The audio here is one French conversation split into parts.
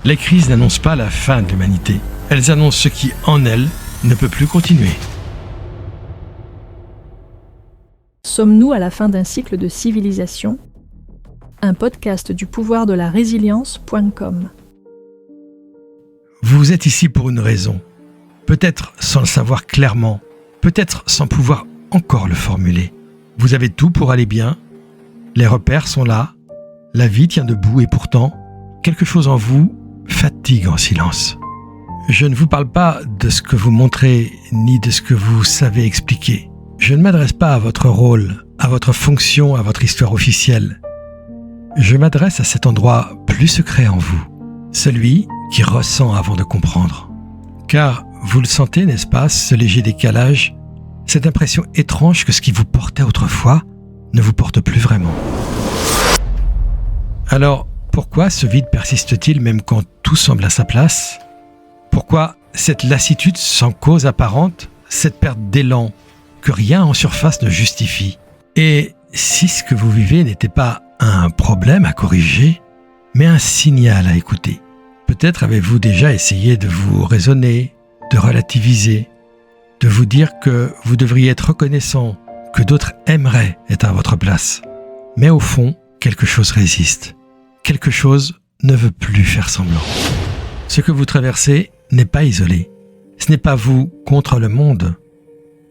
Les crises n'annoncent pas la fin de l'humanité. Elles annoncent ce qui, en elles, ne peut plus continuer. Sommes-nous à la fin d'un cycle de civilisation ? Un podcast du pouvoir de la résilience.com. Vous êtes ici pour une raison. Peut-être sans le savoir clairement, peut-être sans pouvoir encore le formuler. Vous avez tout pour aller bien. Les repères sont là. La vie tient debout et pourtant, quelque chose en vous fatigue en silence. Je ne vous parle pas de ce que vous montrez ni de ce que vous savez expliquer. Je ne m'adresse pas à votre rôle, à votre fonction, à votre histoire officielle. Je m'adresse à cet endroit plus secret en vous, celui qui ressent avant de comprendre. Car vous le sentez, n'est-ce pas, ce léger décalage, cette impression étrange que ce qui vous portait autrefois ne vous porte plus vraiment. Alors, pourquoi ce vide persiste-t-il même quand tout semble à sa place ? Pourquoi cette lassitude sans cause apparente, cette perte d'élan que rien en surface ne justifie ? Et si ce que vous vivez n'était pas un problème à corriger, mais un signal à écouter ? Peut-être avez-vous déjà essayé de vous raisonner, de relativiser, de vous dire que vous devriez être reconnaissant, que d'autres aimeraient être à votre place. Mais au fond, quelque chose résiste. Quelque chose ne veut plus faire semblant. Ce que vous traversez n'est pas isolé. Ce n'est pas vous contre le monde.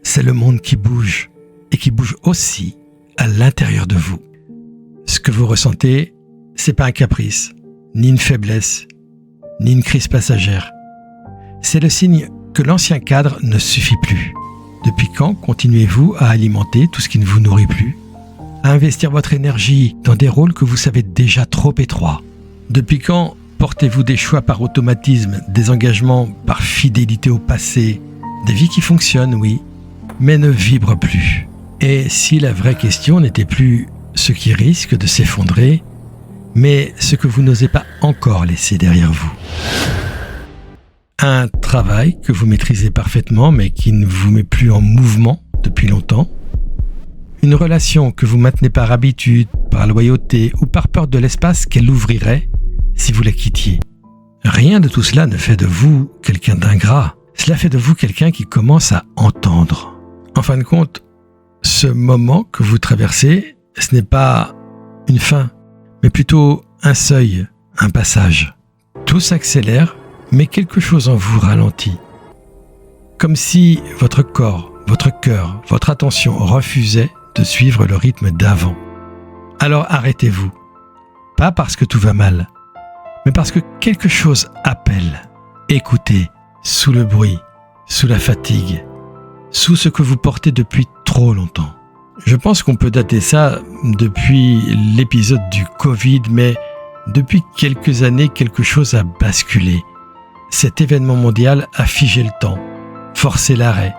C'est le monde qui bouge, et qui bouge aussi à l'intérieur de vous. Ce que vous ressentez, c'est pas un caprice, ni une faiblesse, ni une crise passagère. C'est le signe que l'ancien cadre ne suffit plus. Depuis quand continuez-vous à alimenter tout ce qui ne vous nourrit plus ? À investir votre énergie dans des rôles que vous savez déjà trop étroits ? Depuis quand portez-vous des choix par automatisme, des engagements par fidélité au passé, des vies qui fonctionnent, oui, mais ne vibrent plus ? Et si la vraie question n'était plus ce qui risque de s'effondrer, mais ce que vous n'osez pas encore laisser derrière vous ? Un travail que vous maîtrisez parfaitement mais qui ne vous met plus en mouvement depuis longtemps ? Une relation que vous maintenez par habitude, par loyauté ou par peur de l'espace qu'elle ouvrirait si vous la quittiez ? Rien de tout cela ne fait de vous quelqu'un d'ingrat. Cela fait de vous quelqu'un qui commence à entendre. En fin de compte, ce moment que vous traversez, ce n'est pas une fin, mais plutôt un seuil, un passage. Tout s'accélère, mais quelque chose en vous ralentit. Comme si votre corps, votre cœur, votre attention refusaient de suivre le rythme d'avant. Alors arrêtez-vous. Pas parce que tout va mal, mais parce que quelque chose appelle. Écoutez, sous le bruit, sous la fatigue, sous ce que vous portez depuis trop longtemps. Je pense qu'on peut dater ça depuis l'épisode du Covid, mais depuis quelques années, quelque chose a basculé. Cet événement mondial a figé le temps, forcé l'arrêt,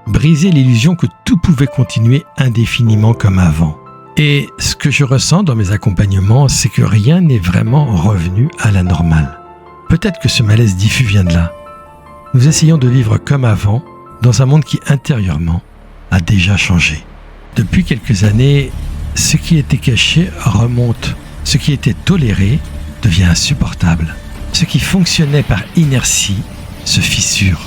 brisé l'illusion que tout pouvait continuer indéfiniment comme avant. Et ce que je ressens dans mes accompagnements, c'est que rien n'est vraiment revenu à la normale. Peut-être que ce malaise diffus vient de là. Nous essayons de vivre comme avant, dans un monde qui, intérieurement, a déjà changé. Depuis quelques années, ce qui était caché remonte. Ce qui était toléré devient insupportable. Ce qui fonctionnait par inertie se fissure.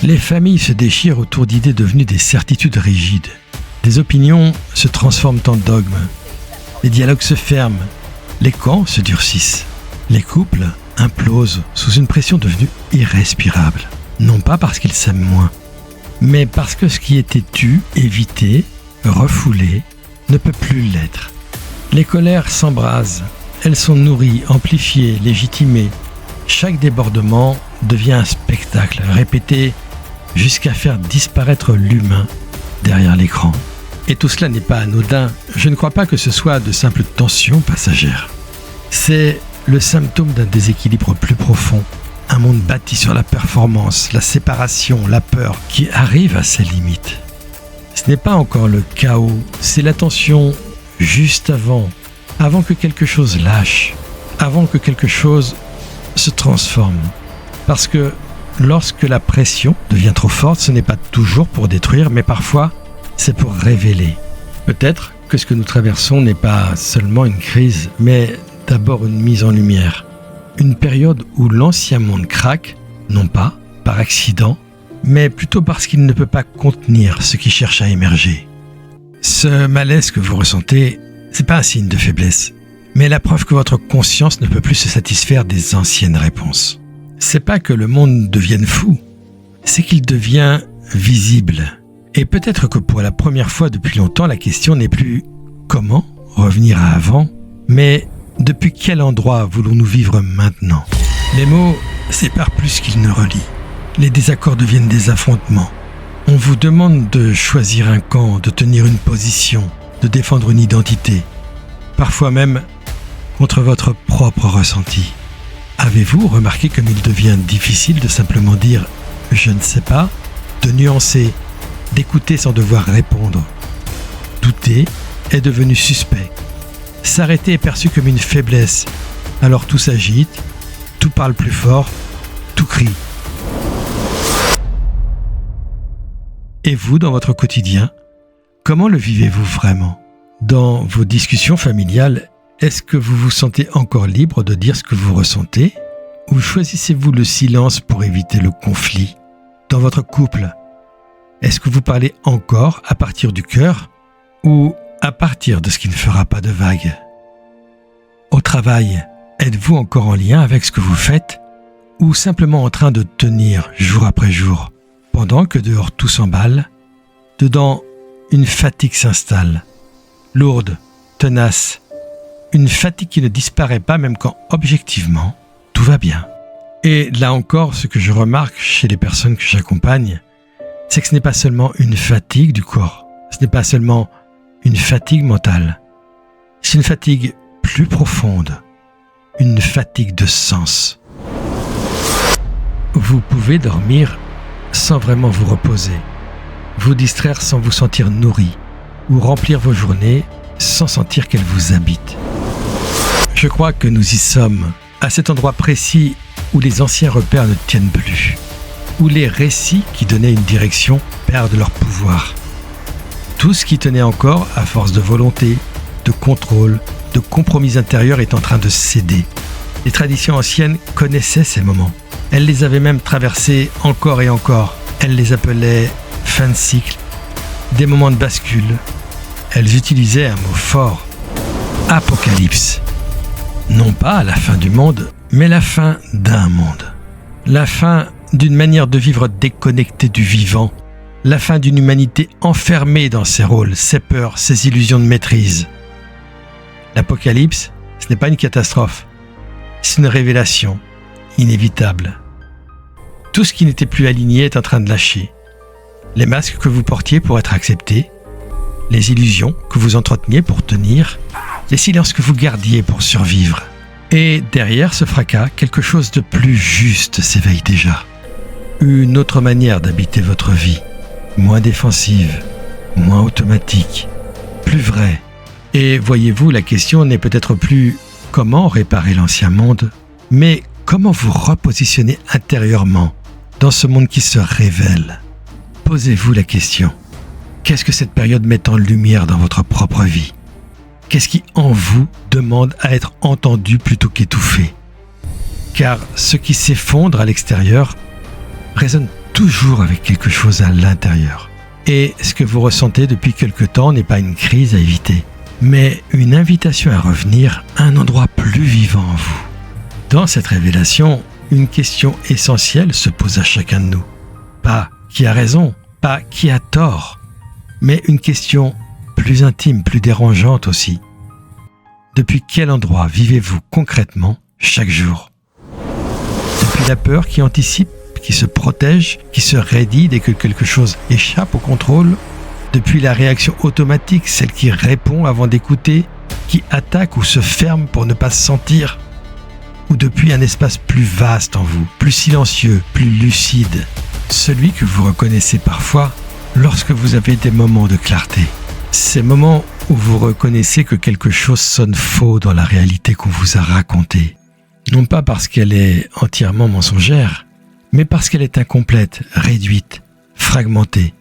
Les familles se déchirent autour d'idées devenues des certitudes rigides. Des opinions se transforment en dogmes. Les dialogues se ferment. Les camps se durcissent. Les couples implosent sous une pression devenue irrespirable. Non pas parce qu'ils s'aiment moins, mais parce que ce qui était tu, évité, refoulé, ne peut plus l'être. Les colères s'embrasent. Elles sont nourries, amplifiées, légitimées. Chaque débordement devient un spectacle répété jusqu'à faire disparaître l'humain derrière l'écran. Et tout cela n'est pas anodin. Je ne crois pas que ce soit de simples tensions passagères. C'est le symptôme d'un déséquilibre plus profond. Un monde bâti sur la performance, la séparation, la peur, qui arrive à ses limites. Ce n'est pas encore le chaos, c'est la tension juste avant que quelque chose lâche, avant que quelque chose se transforme. Parce que lorsque la pression devient trop forte, ce n'est pas toujours pour détruire, mais parfois c'est pour révéler. Peut-être que ce que nous traversons n'est pas seulement une crise, mais d'abord une mise en lumière. une période où l'ancien monde craque, non pas par accident, mais plutôt parce qu'il ne peut pas contenir ce qui cherche à émerger. Ce malaise que vous ressentez, c'est pas un signe de faiblesse, mais la preuve que votre conscience ne peut plus se satisfaire des anciennes réponses. C'est pas que le monde devienne fou, c'est qu'il devient visible. Et peut-être que pour la première fois depuis longtemps, la question n'est plus comment revenir à avant, mais depuis quel endroit voulons-nous vivre maintenant? Les mots séparent plus qu'ils ne relient. Les désaccords deviennent des affrontements. On vous demande de choisir un camp, de tenir une position, de défendre une identité, parfois même contre votre propre ressenti. Avez-vous remarqué comme il devient difficile de simplement dire « je ne sais pas », de nuancer, d'écouter sans devoir répondre? Douter est devenu suspect. S'arrêter est perçu comme une faiblesse. Alors tout s'agite, tout parle plus fort, tout crie. Et vous, dans votre quotidien, comment le vivez-vous vraiment? Dans vos discussions familiales, est-ce que vous vous sentez encore libre de dire ce que vous ressentez? Ou choisissez-vous le silence pour éviter le conflit? Dans votre couple, est-ce que vous parlez encore à partir du cœur ou à partir de ce qui ne fera pas de vagues? Au travail, êtes-vous encore en lien avec ce que vous faites ou simplement en train de tenir jour après jour? Pendant que dehors tout s'emballe, dedans une fatigue s'installe, lourde, tenace, une fatigue qui ne disparaît pas même quand objectivement tout va bien. Et là encore, ce que je remarque chez les personnes que j'accompagne, c'est que ce n'est pas seulement une fatigue du corps, ce n'est pas seulement une fatigue mentale, c'est une fatigue plus profonde, une fatigue de sens. Vous pouvez dormir sans vraiment vous reposer, vous distraire sans vous sentir nourri, ou remplir vos journées sans sentir qu'elles vous habitent. Je crois que nous y sommes, à cet endroit précis où les anciens repères ne tiennent plus, où les récits qui donnaient une direction perdent leur pouvoir. Tout ce qui tenait encore à force de volonté, de contrôle, de compromis intérieurs est en train de céder. Les traditions anciennes connaissaient ces moments. Elles les avaient même traversés encore et encore. Elles les appelaient fin de cycle, des moments de bascule. Elles utilisaient un mot fort, apocalypse. Non pas la fin du monde, mais la fin d'un monde. La fin d'une manière de vivre déconnectée du vivant. La fin d'une humanité enfermée dans ses rôles, ses peurs, ses illusions de maîtrise. L'apocalypse, ce n'est pas une catastrophe. C'est une révélation inévitable. Tout ce qui n'était plus aligné est en train de lâcher. Les masques que vous portiez pour être acceptés, les illusions que vous entreteniez pour tenir, les silences que vous gardiez pour survivre. Et derrière ce fracas, quelque chose de plus juste s'éveille déjà. Une autre manière d'habiter votre vie, moins défensive, moins automatique, plus vraie. Et voyez-vous, la question n'est peut-être plus comment réparer l'ancien monde, mais comment vous repositionner intérieurement dans ce monde qui se révèle. Posez-vous la question. Qu'est-ce que cette période met en lumière dans votre propre vie? Qu'est-ce qui, en vous, demande à être entendu plutôt qu'étouffé? Car ce qui s'effondre à l'extérieur résonne toujours avec quelque chose à l'intérieur. Et ce que vous ressentez depuis quelque temps n'est pas une crise à éviter, mais une invitation à revenir à un endroit plus vivant en vous. Dans cette révélation, une question essentielle se pose à chacun de nous. Pas qui a raison, pas qui a tort, mais une question plus intime, plus dérangeante aussi. Depuis quel endroit vivez-vous concrètement chaque jour? Depuis la peur qui anticipe, qui se protège, qui se raidit dès que quelque chose échappe au contrôle? Depuis la réaction automatique, celle qui répond avant d'écouter, qui attaque ou se ferme pour ne pas se sentir? Ou depuis un espace plus vaste en vous, plus silencieux, plus lucide, celui que vous reconnaissez parfois lorsque vous avez des moments de clarté. Ces moments où vous reconnaissez que quelque chose sonne faux dans la réalité qu'on vous a racontée. Non pas parce qu'elle est entièrement mensongère, mais parce qu'elle est incomplète, réduite, fragmentée.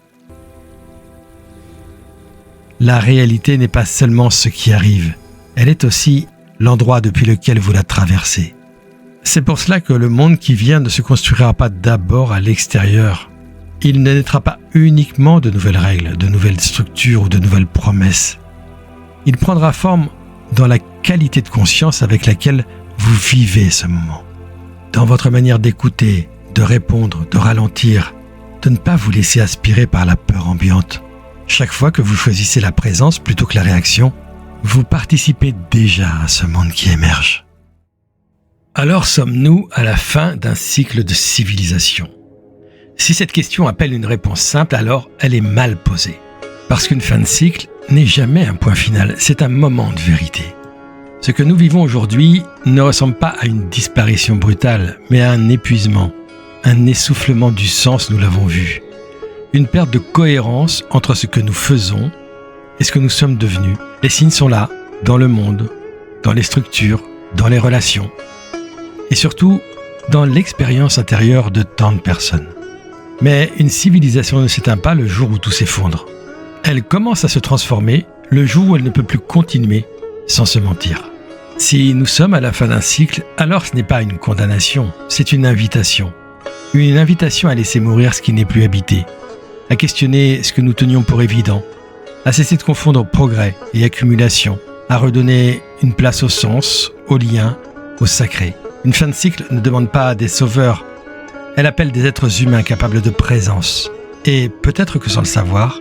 La réalité n'est pas seulement ce qui arrive, elle est aussi l'endroit depuis lequel vous la traversez. C'est pour cela que le monde qui vient ne se construira pas d'abord à l'extérieur. Il ne naîtra pas uniquement de nouvelles règles, de nouvelles structures ou de nouvelles promesses. Il prendra forme dans la qualité de conscience avec laquelle vous vivez ce moment. Dans votre manière d'écouter, de répondre, de ralentir, de ne pas vous laisser aspirer par la peur ambiante. Chaque fois que vous choisissez la présence plutôt que la réaction, vous participez déjà à ce monde qui émerge. Alors sommes-nous à la fin d'un cycle de civilisation ? Si cette question appelle une réponse simple, alors elle est mal posée. Parce qu'une fin de cycle n'est jamais un point final, c'est un moment de vérité. Ce que nous vivons aujourd'hui ne ressemble pas à une disparition brutale, mais à un épuisement, un essoufflement du sens, nous l'avons vu. Une perte de cohérence entre ce que nous faisons et ce que nous sommes devenus. Les signes sont là, dans le monde, dans les structures, dans les relations, et surtout dans l'expérience intérieure de tant de personnes. Mais une civilisation ne s'éteint pas le jour où tout s'effondre. Elle commence à se transformer le jour où elle ne peut plus continuer sans se mentir. Si nous sommes à la fin d'un cycle, alors ce n'est pas une condamnation, c'est une invitation. Une invitation à laisser mourir ce qui n'est plus habité, à questionner ce que nous tenions pour évident, à cesser de confondre progrès et accumulation, à redonner une place au sens, au lien, au sacré. Une fin de cycle ne demande pas des sauveurs, elle appelle des êtres humains capables de présence. Et peut-être que sans le savoir,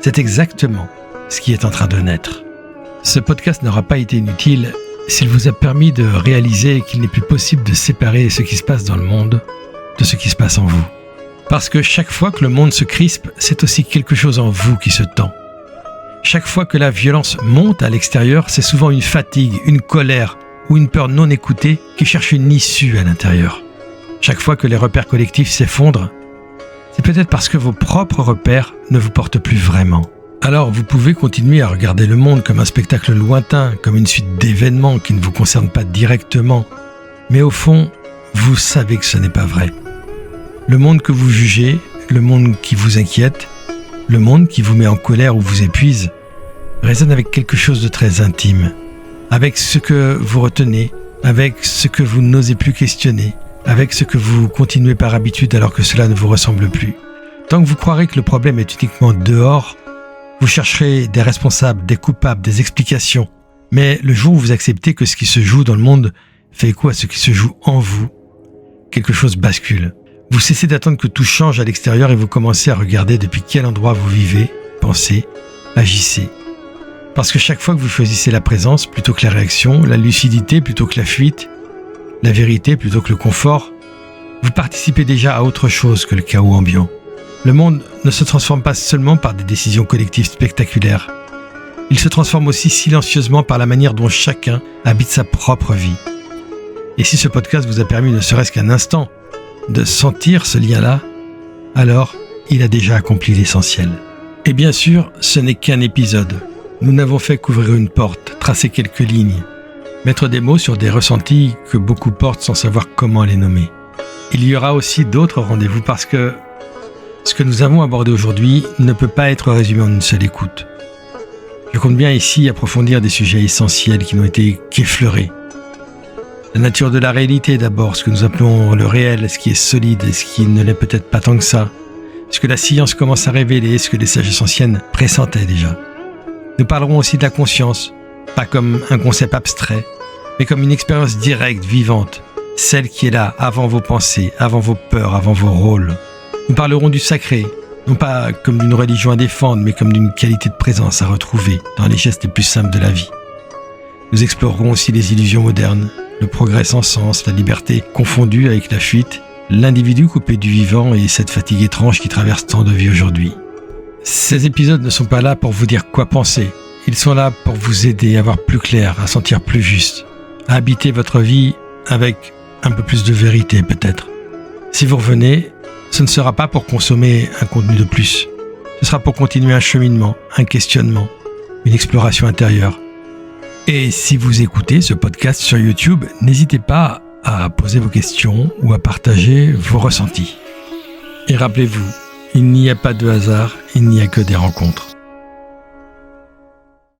c'est exactement ce qui est en train de naître. Ce podcast n'aura pas été inutile s'il vous a permis de réaliser qu'il n'est plus possible de séparer ce qui se passe dans le monde de ce qui se passe en vous. Parce que chaque fois que le monde se crispe, c'est aussi quelque chose en vous qui se tend. Chaque fois que la violence monte à l'extérieur, c'est souvent une fatigue, une colère ou une peur non écoutée qui cherche une issue à l'intérieur. Chaque fois que les repères collectifs s'effondrent, c'est peut-être parce que vos propres repères ne vous portent plus vraiment. Alors vous pouvez continuer à regarder le monde comme un spectacle lointain, comme une suite d'événements qui ne vous concernent pas directement. Mais au fond, vous savez que ce n'est pas vrai. Le monde que vous jugez, le monde qui vous inquiète, le monde qui vous met en colère ou vous épuise, résonne avec quelque chose de très intime, avec ce que vous retenez, avec ce que vous n'osez plus questionner, avec ce que vous continuez par habitude alors que cela ne vous ressemble plus. Tant que vous croirez que le problème est uniquement dehors, vous chercherez des responsables, des coupables, des explications. Mais le jour où vous acceptez que ce qui se joue dans le monde fait écho à ce qui se joue en vous, quelque chose bascule. Vous cessez d'attendre que tout change à l'extérieur et vous commencez à regarder depuis quel endroit vous vivez, pensez, agissez. Parce que chaque fois que vous choisissez la présence plutôt que la réaction, la lucidité plutôt que la fuite, la vérité plutôt que le confort, vous participez déjà à autre chose que le chaos ambiant. Le monde ne se transforme pas seulement par des décisions collectives spectaculaires. Il se transforme aussi silencieusement par la manière dont chacun habite sa propre vie. Et si ce podcast vous a permis ne serait-ce qu'un instant de sentir ce lien-là, alors il a déjà accompli l'essentiel. Et bien sûr, ce n'est qu'un épisode. Nous n'avons fait qu'ouvrir une porte, tracer quelques lignes, mettre des mots sur des ressentis que beaucoup portent sans savoir comment les nommer. Il y aura aussi d'autres rendez-vous parce que ce que nous avons abordé aujourd'hui ne peut pas être résumé en une seule écoute. Je compte bien ici approfondir des sujets essentiels qui n'ont été qu'effleurés. La nature de la réalité d'abord, ce que nous appelons le réel, ce qui est solide et ce qui ne l'est peut-être pas tant que ça. Ce que la science commence à révéler, ce que les sagesses anciennes pressentaient déjà. Nous parlerons aussi de la conscience, pas comme un concept abstrait, mais comme une expérience directe, vivante, celle qui est là avant vos pensées, avant vos peurs, avant vos rôles. Nous parlerons du sacré, non pas comme d'une religion à défendre, mais comme d'une qualité de présence à retrouver dans les gestes les plus simples de la vie. Nous explorerons aussi les illusions modernes, le progrès sans sens, la liberté confondue avec la fuite, l'individu coupé du vivant et cette fatigue étrange qui traverse tant de vies aujourd'hui. Ces épisodes ne sont pas là pour vous dire quoi penser, ils sont là pour vous aider à voir plus clair, à sentir plus juste, à habiter votre vie avec un peu plus de vérité peut-être. Si vous revenez, ce ne sera pas pour consommer un contenu de plus. Ce sera pour continuer un cheminement, un questionnement, une exploration intérieure. Et si vous écoutez ce podcast sur YouTube, n'hésitez pas à poser vos questions ou à partager vos ressentis. Et rappelez-vous, il n'y a pas de hasard, il n'y a que des rencontres.